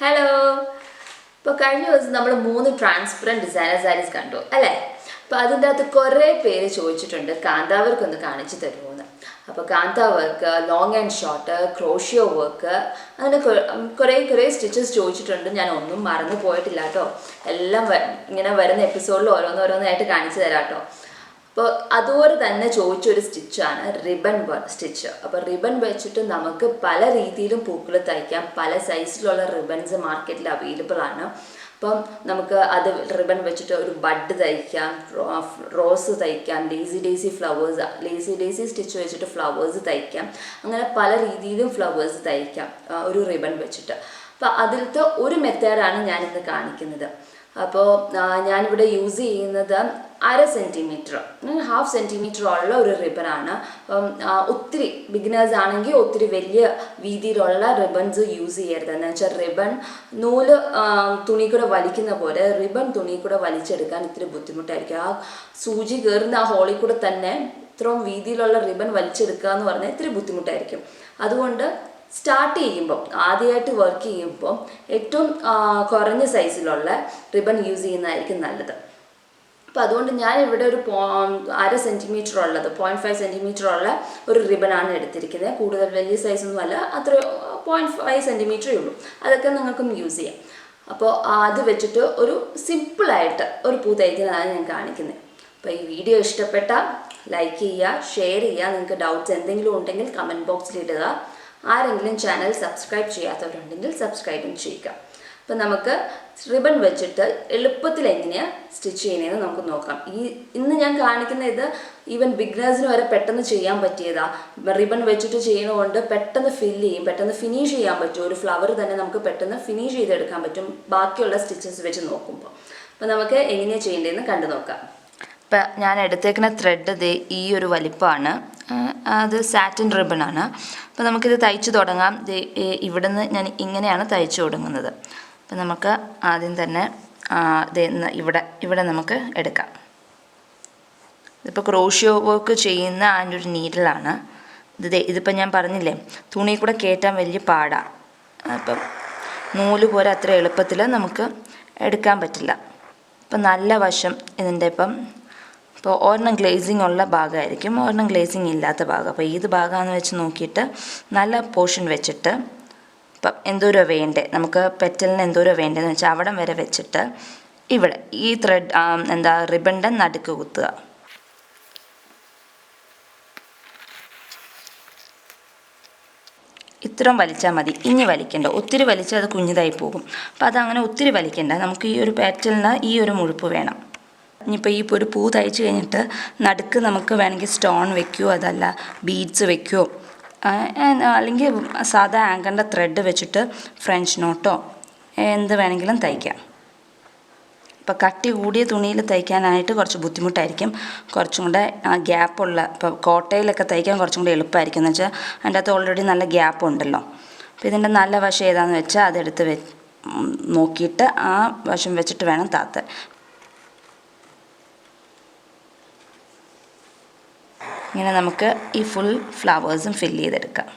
Hello. ഇപ്പോൾ കഴിഞ്ഞ ദിവസം നമ്മൾ 3 ട്രാൻസ്പെറൻറ്റ് ഡിസൈനർ സാരീസ് കണ്ടു അല്ലേ? അപ്പോൾ അതിൻ്റെ അകത്ത് കുറേ പേര് ചോദിച്ചിട്ടുണ്ട് കാന്താ വർക്ക് ഒന്ന് കാണിച്ചു തരുമോയെന്ന്. അപ്പോൾ kantha work, long and short, crochet work, അങ്ങനെ കുറേ സ്റ്റിച്ചസ് ചോദിച്ചിട്ടുണ്ട്. ഞാൻ ഒന്നും മറന്നു പോയിട്ടില്ല കേട്ടോ. എല്ലാം ഇങ്ങനെ വരുന്ന എപ്പിസോഡിൽ ഓരോന്നോരോന്നായിട്ട് കാണിച്ചു തരാം കേട്ടോ. അപ്പോൾ അതുപോലെ തന്നെ ചോദിച്ചൊരു സ്റ്റിച്ചാണ് റിബൺ സ്റ്റിച്ച്. അപ്പോൾ റിബൺ വെച്ചിട്ട് നമുക്ക് പല രീതിയിലും പൂക്കൾ തയ്ക്കാം. പല സൈസിലുള്ള റിബൺസ് മാർക്കറ്റിൽ അവൈലബിൾ ആണ്. അപ്പം നമുക്ക് അത് റിബൺ വെച്ചിട്ട് ഒരു ബഡ് തയ്ക്കാം, റോസ് തയ്ക്കാം, ലേസി ഡേസി സ്റ്റിച്ച് വെച്ചിട്ട് ഫ്ലവേഴ്സ് തയ്ക്കാം. അങ്ങനെ പല രീതിയിലും ഫ്ലവേഴ്സ് തയ്ക്കാം ഒരു റിബൺ വെച്ചിട്ട്. അപ്പോൾ അതിലത്തെ ഒരു മെത്തേഡാണ് ഞാനിന്ന് കാണിക്കുന്നത്. അപ്പോൾ ഞാനിവിടെ യൂസ് ചെയ്യുന്നത് 1/2 സെൻറ്റിമീറ്റർ, 1/2 സെൻറ്റിമീറ്റർ ഉള്ള ഒരു റിബണാണ്. അപ്പം ഒത്തിരി ബിഗിനേഴ്സ് ആണെങ്കിൽ ഒത്തിരി വലിയ വീതിയിലുള്ള റിബൺസ് യൂസ് ചെയ്യരുത്. എന്ന് വെച്ചാൽ റിബൺ നൂല് തുണി കൂടെ വലിക്കുന്ന പോലെ റിബൺ തുണി കൂടെ വലിച്ചെടുക്കാൻ ഇത്തിരി ബുദ്ധിമുട്ടായിരിക്കും. ആ സൂചി കയറുന്ന ആ ഹോളിൽ കൂടെ തന്നെ ഇത്രയും വീതിയിലുള്ള റിബൺ വലിച്ചെടുക്കുക എന്ന് പറഞ്ഞാൽ ഇത്തിരി ബുദ്ധിമുട്ടായിരിക്കും. അതുകൊണ്ട് സ്റ്റാർട്ട് ചെയ്യുമ്പോൾ, ആദ്യമായിട്ട് വർക്ക് ചെയ്യുമ്പോൾ ഏറ്റവും കുറഞ്ഞ സൈസിലുള്ള റിബൺ യൂസ് ചെയ്യുന്നതായിരിക്കും നല്ലത്. അപ്പോൾ അതുകൊണ്ട് ഞാനിവിടെ ഒരു 1/2 സെൻറ്റിമീറ്റർ ഉള്ളത്, 0.5 സെൻറ്റിമീറ്റർ ഉള്ള ഒരു റിബണാണ് എടുത്തിരിക്കുന്നത്. കൂടുതൽ വലിയ സൈസൊന്നും അല്ല, അത്ര 0.5 സെൻറ്റിമീറ്ററേ ഉള്ളൂ. അതൊക്കെ നിങ്ങൾക്കും യൂസ് ചെയ്യാം. അപ്പോൾ അത് വെച്ചിട്ട് ഒരു സിമ്പിളായിട്ട് ഒരു പൂ തയ്ക്കുന്നതാണ് ഞാൻ കാണിക്കുന്നത്. അപ്പോൾ ഈ വീഡിയോ ഇഷ്ടപ്പെട്ടാൽ ലൈക്ക് ചെയ്യുക, ഷെയർ ചെയ്യുക. നിങ്ങൾക്ക് ഡൗട്ട്സ് എന്തെങ്കിലും ഉണ്ടെങ്കിൽ കമൻറ്റ് ബോക്സിൽ ഇടുക. ആരെങ്കിലും ചാനൽ സബ്സ്ക്രൈബ് ചെയ്യാത്തവരുണ്ടെങ്കിൽ സബ്സ്ക്രൈബും ചെയ്യുക. അപ്പം നമുക്ക് റിബൺ വെച്ചിട്ട് എളുപ്പത്തിൽ എങ്ങനെയാണ് സ്റ്റിച്ച് ചെയ്യുന്നതെന്ന് നമുക്ക് നോക്കാം. ഇന്ന് ഞാൻ കാണിക്കുന്ന ഇത് ഈവൻ ബിഗിനേഴ്സിന് വരെ പെട്ടെന്ന് ചെയ്യാൻ പറ്റിയതാണ്. റിബൺ വെച്ചിട്ട് ചെയ്യുന്നതുകൊണ്ട് പെട്ടെന്ന് ഫില്ല് ചെയ്യും, പെട്ടെന്ന് ഫിനിഷ് ചെയ്യാൻ പറ്റും. ഒരു ഫ്ലവർ തന്നെ നമുക്ക് പെട്ടെന്ന് ഫിനിഷ് ചെയ്തെടുക്കാൻ പറ്റും ബാക്കിയുള്ള സ്റ്റിച്ചസ് വെച്ച് നോക്കുമ്പോൾ. അപ്പോൾ നമുക്ക് എങ്ങനെയാണ് ചെയ്യേണ്ടതെന്ന് കണ്ടു നോക്കാം. ഇപ്പം ഞാൻ എടുത്തേക്കുന്ന ത്രെഡ് ഈ ഒരു വലിപ്പമാണ്. അത് സാറ്റിൻ റിബണാണ്. അപ്പോൾ നമുക്കിത് തയ്ച്ചു തുടങ്ങാം. ഇവിടെ നിന്ന് ഞാൻ ഇങ്ങനെയാണ് തയ്ച്ചു തുടങ്ങുന്നത്. അപ്പം നമുക്ക് ആദ്യം തന്നെ ഇവിടെ നമുക്ക് എടുക്കാം. ഇതിപ്പോൾ ക്രോഷ്യോ വർക്ക് ചെയ്യുന്ന അതിൻ്റെ ഒരു നീഡിലാണ്. ഇതിപ്പോൾ ഞാൻ പറഞ്ഞില്ലേ, തുണി കൂടെ കയറ്റാൻ വലിയ പാടാണ്. അപ്പം നൂല് പോലെ അത്ര എളുപ്പത്തിൽ നമുക്ക് എടുക്കാൻ പറ്റില്ല. അപ്പം നല്ല വശം ഇതിൻ്റെ ഇപ്പോൾ ഒരെണ്ണം ഗ്ലേസിങ് ഉള്ള ഭാഗമായിരിക്കും, ഒരെണ്ണം ഗ്ലേസിങ് ഇല്ലാത്ത ഭാഗം. അപ്പോൾ ഏത് ഭാഗമാണെന്ന് വെച്ച് നോക്കിയിട്ട് നല്ല പോർഷൻ വെച്ചിട്ട് ഇപ്പം എന്തോരോ വേണ്ടേ, നമുക്ക് പെറ്റലിന് എന്തോരോ വേണ്ടതെന്ന് വെച്ചാൽ അവിടം വരെ വെച്ചിട്ട് ഇവിടെ ഈ ത്രെഡ് റിബണിൻ്റെ നടുക്ക് കുത്തുക. ഇത്രയും വലിച്ചാൽ മതി, ഇനി വലിക്കണ്ട. ഒത്തിരി വലിച്ചാൽ അത് കുഞ്ഞിതായി പോകും. അപ്പോൾ അതങ്ങനെ ഒത്തിരി വലിക്കണ്ട. നമുക്ക് ഈ ഒരു പാറ്റലിന് ഈ ഒരു മുഴുപ്പ് വേണം. ഇനിയിപ്പോൾ ഈ ഒരു പൂ തയ്ച്ച് കഴിഞ്ഞിട്ട് നടുക്ക് നമുക്ക് വേണമെങ്കിൽ സ്റ്റോൺ വെക്കുകയോ അതല്ല ബീഡ്സ് വെക്കുകയോ അല്ലെങ്കിൽ സാധാ ആങ്കറിൻ്റെ ത്രെഡ് വെച്ചിട്ട് ഫ്രഞ്ച് നോട്ടോ എന്ത് വേണമെങ്കിലും തയ്ക്കാം. ഇപ്പോൾ കട്ടി കൂടിയ തുണിയിൽ തയ്ക്കാനായിട്ട് കുറച്ച് ബുദ്ധിമുട്ടായിരിക്കും. കുറച്ചും കൂടെ ഗ്യാപ്പുള്ള, ഇപ്പോൾ കോട്ടയിലൊക്കെ തയ്ക്കാൻ കുറച്ചും കൂടെ എളുപ്പമായിരിക്കും. എന്ന് വെച്ചാൽ അതിൻ്റെ അകത്ത് ഓൾറെഡി നല്ല ഗ്യാപ്പ് ഉണ്ടല്ലോ. അപ്പോൾ ഇതിൻ്റെ നല്ല വശം ഏതാണെന്ന് വെച്ചാൽ അതെടുത്ത് നോക്കിയിട്ട് ആ വശം വെച്ചിട്ട് വേണം താത്താൻ. ഇങ്ങനെ നമുക്ക് ഈ ഫുൾ ഫ്ലവേഴ്സും ഫില്ല് ചെയ്തെടുക്കാം.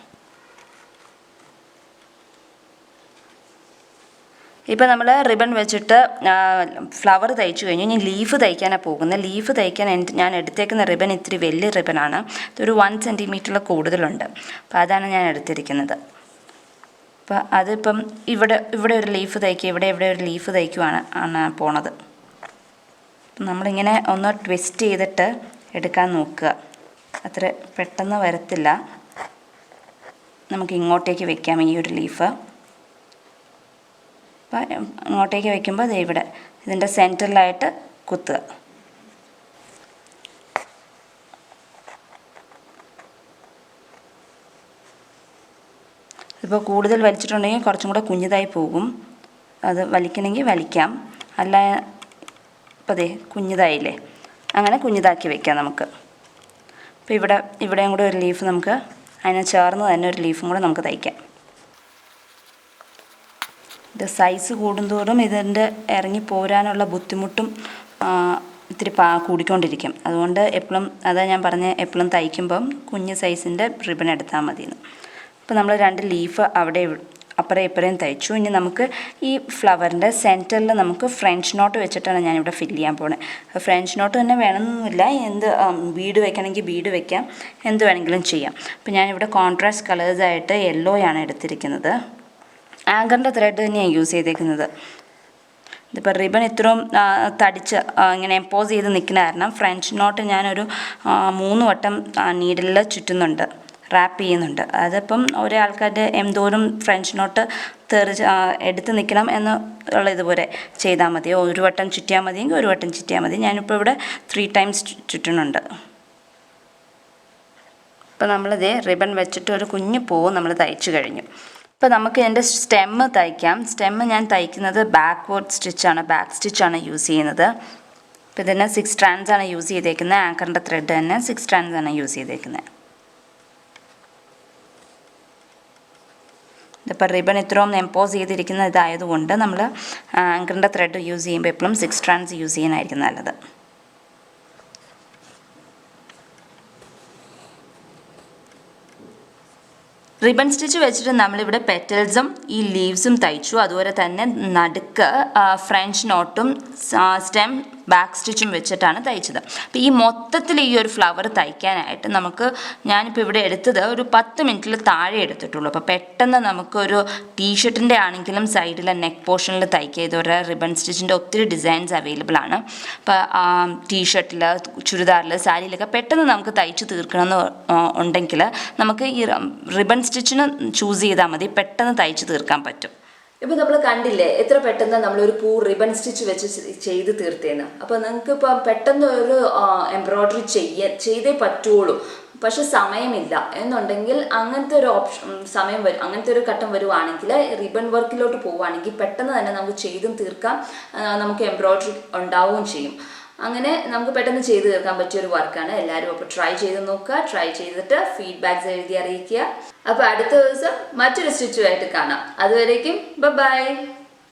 ഇപ്പോൾ നമ്മൾ റിബൺ വെച്ചിട്ട് ഫ്ലവർ തയ്ച്ചു കഴിഞ്ഞു. ഇനി ലീഫ് തയ്ക്കാനാണ് പോകുന്നത്. ലീഫ് തയ്ക്കാൻ ഞാൻ എടുത്തേക്കുന്ന റിബൺ ഇത്തിരി വലിയ റിബണാണ്. ഇതൊരു 1 സെൻറ്റിമീറ്ററിൽ കൂടുതലുണ്ട്. അപ്പോൾ അതാണ് ഞാൻ എടുത്തിരിക്കുന്നത്. അപ്പോൾ അതിപ്പം ഇവിടെ ഒരു ലീഫ് തയ്ക്കുക, ഇവിടെ ഒരു ലീഫ് തയ്ക്കുവാണ് പോണത്. നമ്മളിങ്ങനെ ഒന്ന് ട്വിസ്റ്റ് ചെയ്തിട്ട് എടുക്കാൻ നോക്കുക. അത്ര പെട്ടെന്ന് വരത്തില്ല. നമുക്ക് ഇങ്ങോട്ടേക്ക് വെക്കാം ഈ ഒരു ലീഫ്. അപ്പോൾ ഇങ്ങോട്ടേക്ക് വെക്കുമ്പോൾ ഇവിടെ ഇതിൻ്റെ സെൻറ്ററിലായിട്ട് കുത്തുക. ഇപ്പോൾ കൂടുതൽ വലിച്ചിട്ടുണ്ടെങ്കിൽ കുറച്ചും കൂടെ കുഞ്ഞിതായി പോകും. അത് വലിക്കണമെങ്കിൽ വലിക്കാം, അല്ല ഇപ്പോൾ കുഞ്ഞിതായില്ലേ, അങ്ങനെ കുഞ്ഞിതാക്കി വെക്കാം നമുക്ക്. അപ്പോൾ ഇവിടെയും കൂടെ ഒരു ലീഫ് നമുക്ക് അതിനെ ചേർന്ന് തന്നെ ഒരു ലീഫും കൂടെ നമുക്ക് തയ്ക്കാം. ഇത് സൈസ് കൂടുന്തോറും ഇതിൻ്റെ ഇറങ്ങി പോരാനുള്ള ബുദ്ധിമുട്ടും ഇത്തിരി കൂടിക്കൊണ്ടിരിക്കും. അതുകൊണ്ട് എപ്പോഴും അതാ ഞാൻ പറഞ്ഞ എപ്പോഴും തയ്ക്കുമ്പം കുഞ്ഞ് സൈസിൻ്റെ റിബൺ എടുത്താൽ മതിയെന്ന്. അപ്പോൾ നമ്മൾ 2 ലീഫ് അപ്പുറം ഇപ്പുറയും തയ്ച്ചു. ഇനി നമുക്ക് ഈ ഫ്ലവറിൻ്റെ സെൻറ്ററിൽ നമുക്ക് ഫ്രഞ്ച് നോട്ട് വെച്ചിട്ടാണ് ഞാനിവിടെ ഫില്ല് ചെയ്യാൻ പോകുന്നത്. ഫ്രഞ്ച് നോട്ട് തന്നെ വേണമെന്നൊന്നുമില്ല, എന്ത് ബീഡ് വെക്കണമെങ്കിൽ ബീഡ് വെക്കാം, എന്ത് വേണമെങ്കിലും ചെയ്യാം. അപ്പോൾ ഞാനിവിടെ കോൺട്രാസ്റ്റ് കളേഴ്സായിട്ട് യെല്ലോയാണ് എടുത്തിരിക്കുന്നത്. ആങ്കറിൻ്റെ ത്രെഡ് തന്നെയാണ് യൂസ് ചെയ്തേക്കുന്നത്. ഇതിപ്പോൾ റിബൺ ഇത്രയും തടിച്ച് ഇങ്ങനെ എംപോസ് ചെയ്ത് നിൽക്കുന്ന കാരണം ഫ്രഞ്ച് നോട്ട് ഞാനൊരു 3 വട്ടം നീഡിലിൽ ചുറ്റുന്നുണ്ട്, റാപ്പ് ചെയ്യുന്നുണ്ട്. അതിപ്പം ഓരോ ആൾക്കാരുടെ എന്തോരം ഫ്രഞ്ച് നോട്ട് എടുത്ത് നിൽക്കണം എന്ന് ഉള്ള ഇതുപോലെ ചെയ്താൽ മതി. ഒരു വട്ടം ചുറ്റിയാൽ മതിയെങ്കിൽ ഒരു വട്ടം ചുറ്റിയാൽ മതി. ഞാനിപ്പോൾ ഇവിടെ 3 ടൈംസ് ചുറ്റുന്നുണ്ട്. ഇപ്പോൾ നമ്മളിതേ റിബൺ വെച്ചിട്ട് ഒരു കുഞ്ഞു പൂവ് നമ്മൾ തയ്ച്ചു കഴിഞ്ഞു. ഇപ്പോൾ നമുക്ക് എൻ്റെ സ്റ്റെമ്മ് തയ്ക്കാം. സ്റ്റെമ്മ് ഞാൻ തയ്ക്കുന്നത് ബാക്ക്വേർഡ് സ്റ്റിച്ചാണ്, ബാക്ക് സ്റ്റിച്ചാണ് യൂസ് ചെയ്യുന്നത്. അപ്പോൾ ഇതിന് 6 strands ആണ് യൂസ് ചെയ്തേക്കുന്നത്. ആങ്കറിൻ്റെ ത്രെഡ് തന്നെ 6 strands ആണ് യൂസ് ചെയ്തേക്കുന്നത്. ഇതിപ്പോൾ റിബൺ ഇത്രയും എംപോസ് ചെയ്തിരിക്കുന്ന ഇതായതുകൊണ്ട് നമ്മൾ ആങ്കറിൻ്റെ ത്രെഡ് യൂസ് ചെയ്യുമ്പോൾ എപ്പോഴും 6 strands യൂസ് ചെയ്യുന്നതായിരിക്കും നല്ലത്. റിബൺ സ്റ്റിച്ച് വെച്ചിട്ട് നമ്മളിവിടെ പെറ്റൽസും ഈ ലീവ്സും തയ്ച്ചു. അതുപോലെ തന്നെ നടുക്ക് ഫ്രഞ്ച് നോട്ടും സ്റ്റെം ബാക്ക് സ്റ്റിച്ചും വെച്ചിട്ടാണ് തയ്ച്ചത്. അപ്പോൾ ഈ മൊത്തത്തിൽ ഈ ഒരു ഫ്ലവർ തയ്ക്കാനായിട്ട് ഞാനിപ്പോൾ ഇവിടെ എടുത്തത് ഒരു 10 മിനിറ്റിൽ താഴെ എടുത്തിട്ടുള്ളൂ. അപ്പോൾ പെട്ടെന്ന് നമുക്കൊരു ടീഷർട്ടിൻ്റെ ആണെങ്കിലും സൈഡിലെ നെക്ക് പോർഷനിൽ തയ്ക്കുക. ഇതുവരെ റിബൺ സ്റ്റിച്ചിൻ്റെ ഒത്തിരി ഡിസൈൻസ് അവൈലബിൾ ആണ്. അപ്പോൾ ടീഷർട്ടിൽ, ചുരിദാറിൽ, സാരിയിലൊക്കെ പെട്ടെന്ന് നമുക്ക് തയ്ച്ച് തീർക്കണമെന്ന് ഉണ്ടെങ്കിൽ നമുക്ക് ഈ റിബൺ സ്റ്റിച്ചിന് ചൂസ് ചെയ്താൽ മതി, പെട്ടെന്ന് തയ്ച്ച് തീർക്കാൻ പറ്റും. ഇപ്പോൾ നമ്മൾ കണ്ടില്ലേ എത്ര പെട്ടെന്ന് നമ്മളൊരു പൂ റിബൺ സ്റ്റിച്ച് വെച്ച് ചെയ്ത് തീർത്തേന്ന്. അപ്പോൾ നിങ്ങൾക്ക് ഇപ്പോൾ പെട്ടെന്ന് ഒരു എംബ്രോയ്ഡറി ചെയ്തേ പറ്റുള്ളൂ, പക്ഷെ സമയമില്ല എന്നുണ്ടെങ്കിൽ അങ്ങനത്തെ ഒരു സമയം വരും, അങ്ങനത്തെ ഒരു ഘട്ടം വരുവാണെങ്കിൽ റിബൺ വർക്കിലോട്ട് പോവുകയാണെങ്കിൽ പെട്ടെന്ന് തന്നെ നമുക്ക് ചെയ്തും തീർക്കാം, നമുക്ക് എംബ്രോയ്ഡറി ഉണ്ടാവുകയും ചെയ്യും. അങ്ങനെ നമുക്ക് പെട്ടെന്ന് ചെയ്ത് തീർക്കാൻ പറ്റിയൊരു വർക്കാണ്. എല്ലാവരും അപ്പോൾ ട്രൈ ചെയ്ത് നോക്കുക. ട്രൈ ചെയ്തിട്ട് ഫീഡ്ബാക്ക്സ് എഴുതി അറിയിക്കുക. അപ്പോൾ അടുത്ത ദിവസം മറ്റൊരു സ്റ്റിച്ചുമായിട്ട് കാണാം. അതുവരേക്കും ബൈ.